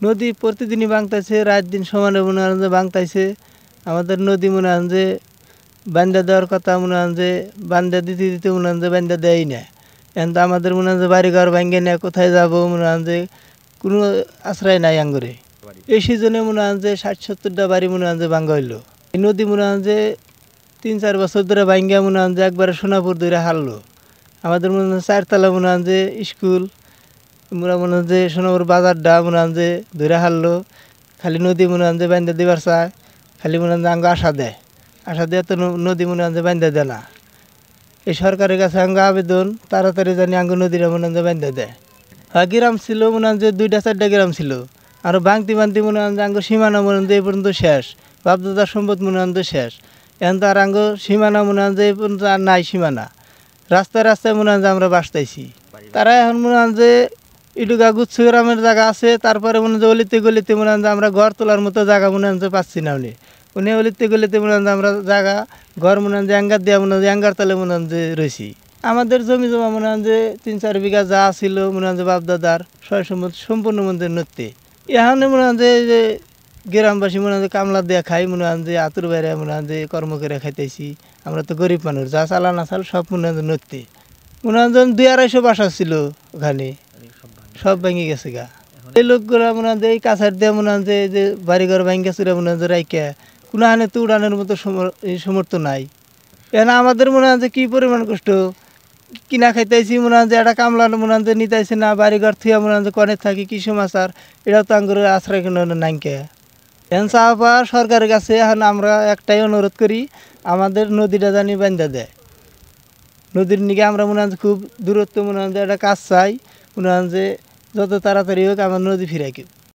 নদী প্রতিদিনই ভাঙতাছে, রাত দিন সমানে মনে হয় যে ভাঙতাইছে। আমাদের নদী মনে হয় যে বান্ধা দেওয়ার কথা, মনে হয় যে বান্ধা দিতে দিতে মনে হয় যে বান্ধা দেয়ই না। এখন তো আমাদের মনে হয় যে বাড়িঘর ভাঙ্গে না, কোথায় যাবো মনে হয় যে কোনো আশ্রয় নাই আঙ্গরে। এই সিজনে মনে হয় যে ৬০-৭০টা বাড়ি মনে হয় যে ভাঙ্গা হইলো। এই নদী মনে হয় যে ৩-৪ বছর ধরে ভাঙ্গা মনে হয় যে একবারে সোনাপুর ধরে হারলো। আমাদের মনে হয় ৪ তলা মনে হয় যে স্কুল, মনে হয় যে সোনাপুর বাজারটা মনে হয় যে ধরে হারলো। খালি নদী মনে হয় যে বান্ধা দিবার চায়, খালি মনে হয় যে আঙ্গ আশা দেয়, আশা দিয়ে তো নদী মনে হয় যে বান্ধা দেয় না। এই সরকারের কাছে আঙ্গ আবেদন, তাড়াতাড়ি জানি আঙ্গ নদীরা মনে হয় যে বান্ধা দেয়। হ্যাঁ, গ্রাম ছিল মনে হয় যে ২টা-৪টা গ্রাম ছিল। আর ভাঙতি মনে হয় যে আঙ্গ সীমানা মনে হয় যে এই পর্যন্ত শেষ, বাপদাদার সম্পদ মনে হয় যে শেষ। এখন তো আর আঙ্গ সীমানা মনে হয় যে এই পর্যন্ত আর নাই সীমানা। রাস্তায় রাস্তায় মনে হয় যে আমরা বাসতাইছি। তারা এখন মনে হয় যে ইটুকা গুচ্ছ গ্রামের জায়গা আছে, তারপরে মনে হয় যে অলিতে গলিতে মনে হয় যে আমরা ঘর তোলার মতো জায়গা মনে হয় যে পাচ্ছি না। উনি অলিতে গলিতে মনে হয় যে আমরা জায়গা ঘর মনে হয় যে অ্যাঙ্গার দেওয়া মনে হয় যে অ্যাঙ্গার তলে মনে হয় যে রয়েছি। আমাদের জমি জমা মনে হয় যে ৩-৪ বিঘা যা ছিল মনে হয় যে বাপদাদার সয় সম্পদ সম্পূর্ণ মধ্যে নড়তে। এখানে মনে হয় যে গ্রামবাসী মনে হয় যে কামলা দেয়া খাই, মনে হয় যে আতুর বাইরে মনে হয় যে কর্ম করে খাইতেছি। আমরা তো গরিব মানুষ, যা চালা না চাল সব মনে হয় যে নড়তে। মনে হয় যেন ২০০-২৫০ বাসা ছিল ওখানে, সব ভেঙে গেছে গা। এই লোকগুলা মনে হয় যে এই কাছার দিয়ে মনে হয় যে বাড়িঘর ভেঙে চুরা মনে হয় যে রাইকা কোনো হানে তো উড়ানোর মতো সমর্থ নাই। এখানে আমাদের মনে হয় যে কী পরিমাণ কষ্ট, কিনা খাইতেছি মনে হয় যে একটা কামলা মনে হয় যে নিতেছি না, বাড়িঘর থুয়া মনে হয় যে কনে থাকি কী সমাচার, এটা তো আঙ্গুর আশ্রয় কেন নাইকে। এখন চাপা সরকারের কাছে এখন আমরা একটাই অনুরোধ করি, আমাদের নদীটা জানি বান্ধা দেয়। নদীর নিকে আমরা মনে হয় খুব দূরত্ব মনে হয় যে একটা কাজ চাই, মনে হয় যে যত তাড়াতাড়ি হোক আমার নদী ফিরাই।